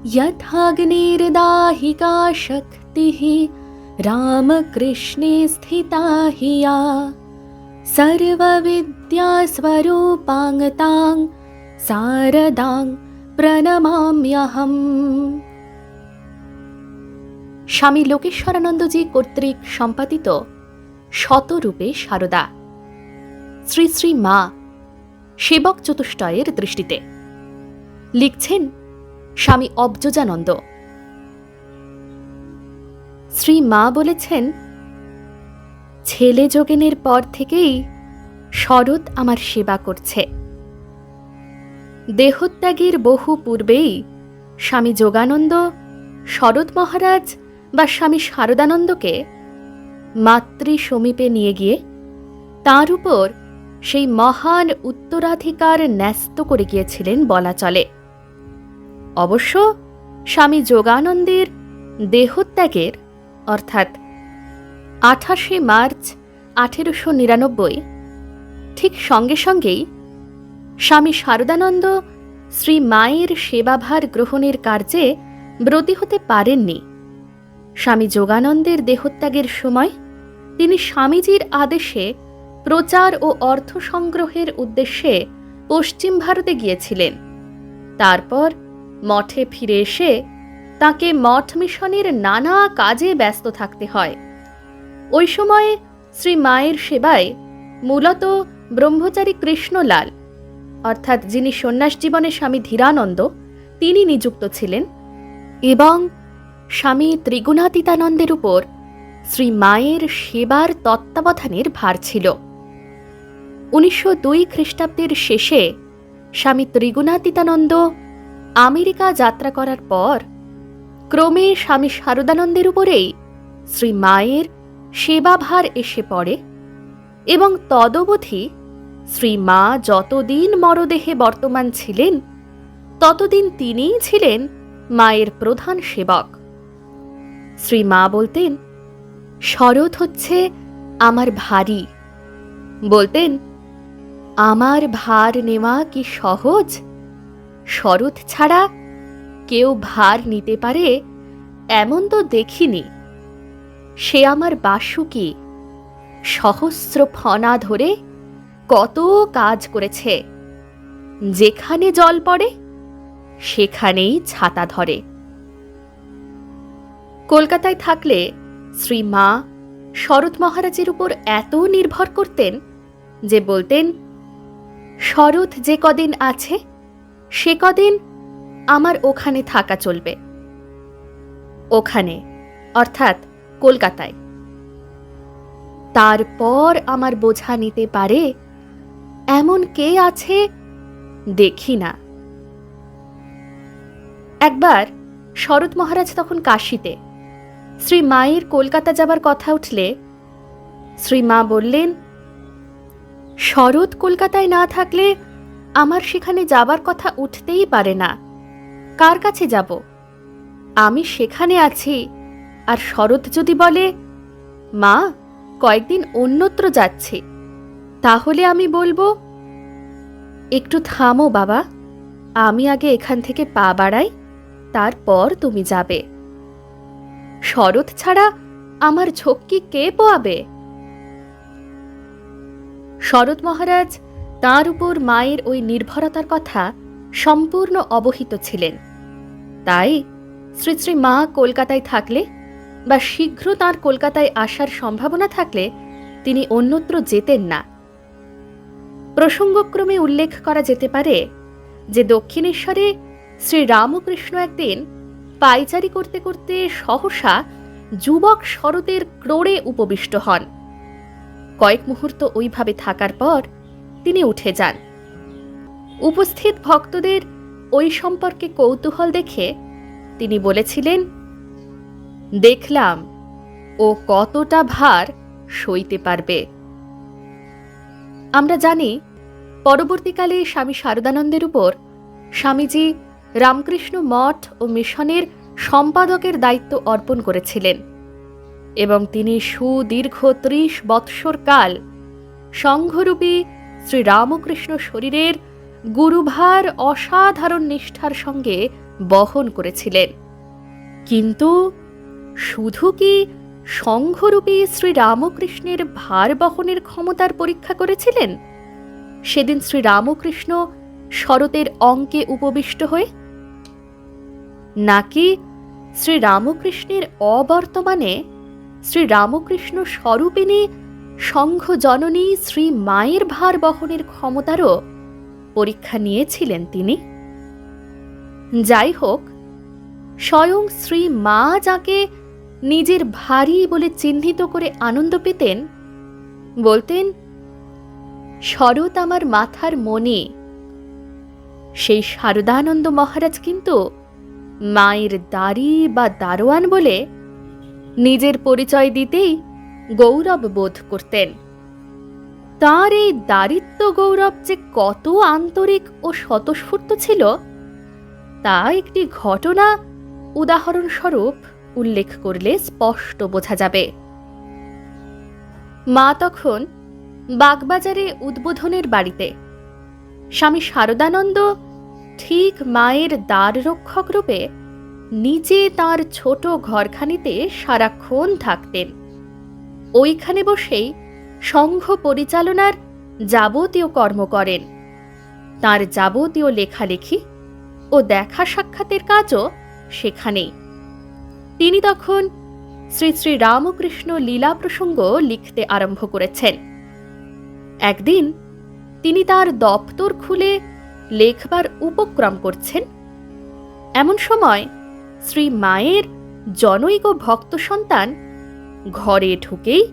यथाग्निर्दाहिका शक्तिः रामकृष्णे स्थिता हि या सर्वविद्यास्वरूपाङ्गतां शारदां প্রণমাম্যহম। স্বামী লোকেশ্বরানন্দজি কর্তৃক সম্পাদিত শতরূপে শারদা, শ্রী শ্রী মা সেবক চতুষ্টয়ের দৃষ্টিতে। লিখছেন স্বামী অব্জজানন্দ। শ্রী মা বলেছেন, ছেলে যোগেনের পর থেকেই শরৎ আমার সেবা করছে। দেহত্যাগের বহু পূর্বেই স্বামী যোগানন্দ শরৎ মহারাজ বা স্বামী শারদানন্দকে মাতৃ সমীপে নিয়ে গিয়ে তাঁর উপর সেই মহান উত্তরাধিকার ন্যস্ত করে গিয়েছিলেন বলা চলে। অবশ্য স্বামী যোগানন্দের দেহত্যাগের অর্থাৎ 28 মার্চ 1899 ঠিক সঙ্গে সঙ্গেই স্বামী শারদানন্দ শ্রী মায়ের সেবাভার গ্রহণের কার্যে ব্রতী হতে পারেননি। স্বামী যোগানন্দের দেহত্যাগের সময় তিনি স্বামীজির আদেশে প্রচার ও অর্থ সংগ্রহের উদ্দেশ্যে পশ্চিম ভারতে গিয়েছিলেন। তারপর মঠে ফিরে এসে তাঁকে মঠ মিশনের নানা কাজে ব্যস্ত থাকতে হয়। ওই সময়ে শ্রী মায়ের সেবায় মূলত ব্রহ্মচারী কৃষ্ণলাল অর্থাৎ যিনি সন্ন্যাস জীবনে স্বামী ধীরানন্দ তিনি নিযুক্ত ছিলেন এবং স্বামী ত্রিগুণাতীতানন্দের উপর শ্রী মায়ের সেবার তত্ত্বাবধানের ভার ছিল। 1902 খ্রিস্টাব্দের শেষে স্বামী ত্রিগুণাতীতানন্দ আমেরিকা যাত্রা করার পর ক্রমে স্বামী শারদানন্দের উপরেই শ্রী মায়ের সেবাভার এসে পড়ে এবং তদবধি শ্রী মা যতদিন মরদেহে বর্তমান ছিলেন ততদিন তিনিই ছিলেন মায়ের প্রধান সেবক। শ্রী মা বলতেন, শরৎ হচ্ছে আমার ভারী। বলতেন, আমার ভার নেওয়া কি সহজ? শরৎ ছাড়া কেউ ভার নিতে পারে এমন তো দেখিনি। সে আমার বাসুকি, সহস্র ফনা ধরে কত কাজ করেছে। যেখানে জল পড়ে সেখানেই ছাতা ধরে। কলকাতায় থাকলে শ্রী মা শরৎ মহারাজের উপর এত নির্ভর করতেন যে বলতেন, শরৎ যে কদিন আছে সে কদিন আমার ওখানে থাকা চলবে। ওখানে অর্থাৎ কলকাতায়। তারপর আমার বোঝা নিতে পারে এমন কে আছে দেখি না। একবার শরৎ মহারাজ তখন কাশীতে। শ্রী মায়ের কলকাতা যাবার কথা উঠলে শ্রী মা বললেন, শরৎ কলকাতায় না থাকলে আমার সেখানে যাবার কথা উঠতেই পারে না। কার কাছে যাব? আমি সেখানে আছি আর শরৎ যদি বলে, মা কয়েকদিন অন্যত্র যাচ্ছি, তাহলে আমি বলবো, একটু থামো বাবা, আমি আগে এখান থেকে পা বাড়াই, তারপর তুমি যাবে। শরৎ ছাড়া আমার ঝক্কি কে পোয়াবে? শরৎ মহারাজ তাঁর উপর মায়ের ওই নির্ভরতার কথা সম্পূর্ণ অবহিত ছিলেন। তাই শ্রী শ্রী মা কলকাতায় থাকলে বা শীঘ্র তাঁর কলকাতায় আসার সম্ভাবনা থাকলে তিনি অন্যত্র যেতেন না। প্রসঙ্গক্রমে উল্লেখ করা যেতে পারে যে দক্ষিণেশ্বরে শ্রী রামকৃষ্ণ একদিন পায়চারি করতে করতে সহসা যুবক শরতের ক্রোড়ে উপবিষ্ট হন। কয়েক মুহূর্ত ওইভাবে থাকার পর তিনি উঠে যান। উপস্থিত ভক্তদের ওই সম্পর্কে কৌতূহল দেখে তিনি বলেছিলেন, দেখলাম ও কতটা ভার সইতে পারবে। আমরা জানি পরবর্তীকালে স্বামী শারদানন্দের উপর স্বামীজি রামকৃষ্ণ মঠ ও মিশনের সম্পাদকের দায়িত্ব অর্পণ করেছিলেন এবং তিনি সুদীর্ঘ 30 বৎসর কাল সংঘরূপী শ্রী রামকৃষ্ণ শরীরের গুরুভার অসাধারণ নিষ্ঠার সঙ্গে বহন করেছিলেন। কিন্তু শুধু কি সংঘরূপী শ্রীরামকৃষ্ণের ভার বহনের ক্ষমতার পরীক্ষা করেছিলেন সেদিন শ্রীরামকৃষ্ণ শরতের অঙ্কে উপবিষ্ট হয়ে? নাকি শ্রীরামকৃষ্ণের অবর্তমানে শ্রীরামকৃষ্ণ স্বরূপিণী সংঘ জননী শ্রী মায়ের ভার বহনের ক্ষমতারও পরীক্ষা নিয়েছিলেন তিনি? যাই হোক, স্বয়ং শ্রী মা যাকে নিজের ভারী বলে চিহ্নিত করে আনন্দ পেতেন, বলতেন, শরৎ আমার মাথার মণি, সেই শারদানন্দ মহারাজ কিন্তু মায়ের দাড়ি বা দারোয়ান বলে নিজের পরিচয় দিতেই গৌরব বোধ করতেন। তাঁর এই দারিদ্র গৌরব যে কত আন্তরিক ও স্বতঃস্ফূর্ত ছিল তা একটি ঘটনা উদাহরণস্বরূপ উল্লেখ করলে স্পষ্ট বোঝা যাবে। মা তখন বাগবাজারে উদ্বোধনের বাড়িতে। স্বামী শারদানন্দ ঠিক মায়ের দ্বাররক্ষক রূপে নিজে তাঁর ছোট ঘরখানিতে সারাক্ষণ থাকতেন। ওইখানে বসেই সংঘ পরিচালনার যাবতীয় কর্ম করেন। তাঁর যাবতীয় লেখালেখি ও দেখা সাক্ষাতের কাজও সেখানেই। তিনি তখন শ্রী শ্রী রামকৃষ্ণ লীলা প্রসঙ্গ লিখতে আরম্ভ করেছেন। একদিন তিনি তার দপ্তর খুলে লেখবার উপক্রম করছেন, এমন সময় শ্রী মায়ের জনৈক ভক্ত সন্তান ঘরে ঢুকেই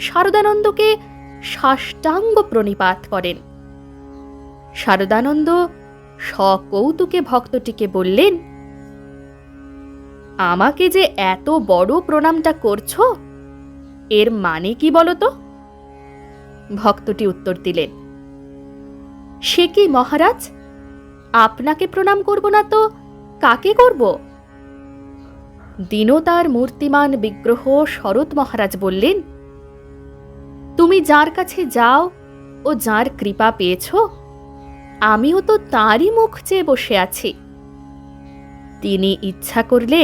শারদানন্দকে সাষ্টাঙ্গ প্রণিপাত করেন। শারদানন্দ সকৌতুকে ভক্তটিকে বললেন, আমাকে যে এত বড় প্রণামটা করছো, এর মানে কি বলতো? ভক্তটি উত্তর দিলেন, সে কি মহারাজ, আপনাকে প্রণাম করব না তো কাকে করব? দীনতার মূর্তিমান বিগ্রহ শরৎ মহারাজ বললেন, তুমি যার কাছে যাও ও যার কৃপা পেয়েছ, আমিও তো তাঁরই মুখ চেয়ে বসে আছি। তিনি ইচ্ছা করলে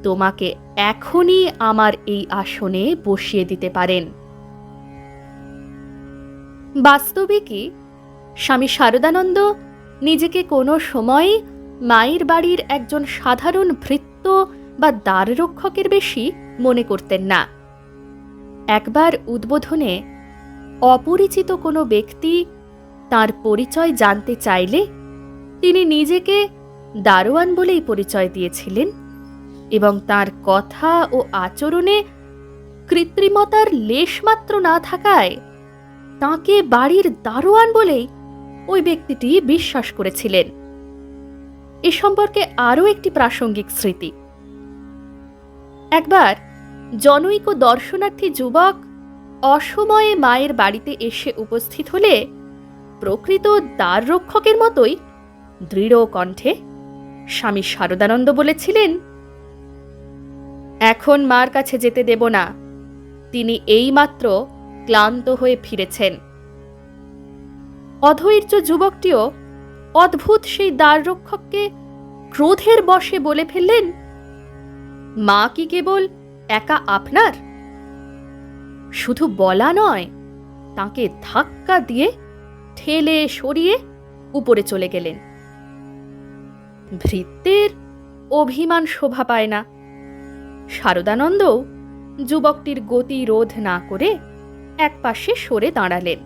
তোমাকে এখনই আমার এই আসনে বসিয়ে দিতে পারেন। বাস্তবিকই স্বামী শারদানন্দ নিজেকে কোনো সময় মায়ের বাড়ির একজন সাধারণ ভৃত্য বা দ্বাররক্ষকের বেশি মনে করতেন না। একবার উদ্বোধনে অপরিচিত কোনো ব্যক্তি তার পরিচয় জানতে চাইলে তিনি নিজেকে দারোয়ান বলেই পরিচয় দিয়েছিলেন এবং তার কথা ও আচরণে কৃত্রিমতার লেশমাত্র না থাকায় তাকে বাড়ির দারোয়ান বলেই ওই ব্যক্তিটি বিশ্বাস করেছিলেন। এ সম্পর্কে আরও একটি প্রাসঙ্গিক স্মৃতি। একবার জনৈক দর্শনার্থী যুবক অসময়ে মায়ের বাড়িতে এসে উপস্থিত হলে প্রকৃত দ্বাররক্ষকের মতোই দৃঢ় কণ্ঠে স্বামী শারদানন্দ বলেছিলেন, এখন মার কাছে যেতে দেব না, তিনি এইমাত্র ক্লান্ত হয়ে ফিরেছেন। অধৈর্য যুবকটিও অদ্ভুত সেই দ্বাররক্ষককে ক্রোধের বশে বলে ফেললেন, মা কি কেবল একা আপনার? শুধু বলা নয়, তাকে ধাক্কা দিয়ে ঠেলে সরিয়ে উপরে চলে গেলেন। ভৃত্যের অভিমান শোভা পায় না। শারদানন্দও যুবকটির গতি রোধ না করে একপাশে সরে দাঁড়ালেন।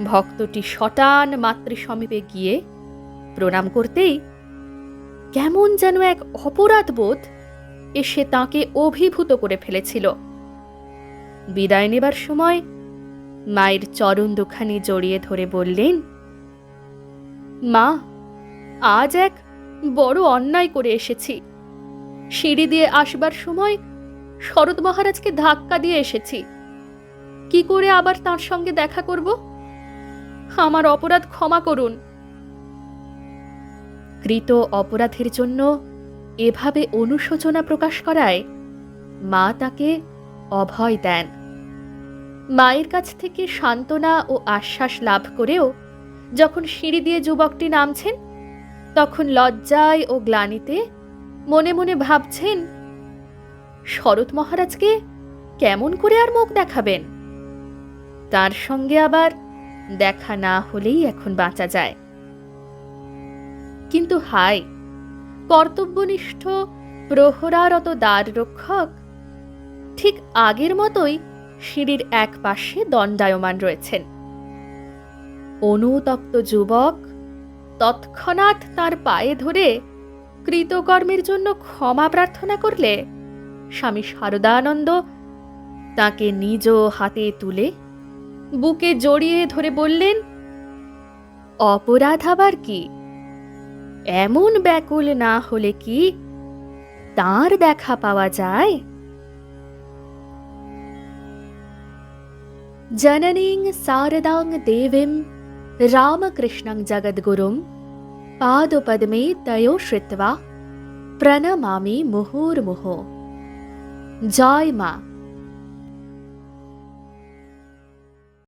ভক্তটি শটান মাতৃ সমীপে গিয়ে প্রণাম করতেই কেমন যেন এক অপরাধ বোধ এসে তাকে অভিভূত করে ফেলেছিল। বিদায় নেবার সময় মায়ের চরণ দুখানি জড়িয়ে ধরে বললেন, মা, আজ এক বড় অন্যায় করে এসেছি। সিঁড়ি দিয়ে আসবার সময় শরৎ মহারাজকে ধাক্কা দিয়ে এসেছি। কি করে আবার তাঁর সঙ্গে দেখা করব? আমার অপরাধ ক্ষমা করুন। কৃত অপরাধের জন্য এভাবে অনুশোচনা প্রকাশ করায় মা তাকে অভয় দেন। মায়ের কাছ থেকে সান্ত্বনা ও আশ্বাস লাভ করেও যখন সিঁড়ি দিয়ে যুবকটি নামছেন, তখন লজ্জায় ও গ্লানিতে মনে মনে ভাবছেন, শরৎ মহারাজকে কেমন করে আর মুখ দেখাবেন? তার সঙ্গে আবার দেখা না হলেই এখন বাঁচা যায়। কিন্তু হায়, কর্তব্যনিষ্ঠ প্রহরারত দ্বার রক্ষক ঠিক আগের মতোই সিঁড়ির এক পাশে দণ্ডায়মান রয়েছেন। অনুতপ্ত যুবক তৎক্ষণাৎ তার পায়ে ধরে কৃতকর্মের জন্য ক্ষমা প্রার্থনা করলে স্বামী শারদানন্দ তাকে নিজ হাতে তুলে বুকে জড়িয়ে ধরে বললেন, অপরাধ আবার কি? এমন ব্যাকুল না হলে কি তার দেখা পাওয়া যায়? জননীং শারদাং দেবীম রামকৃষ্ণং জগদ্গুরুম পাদপদ্মে তয়ো শ্রিত্বা প্রণমামি মুহুর্মুহুঃ। জয় মা।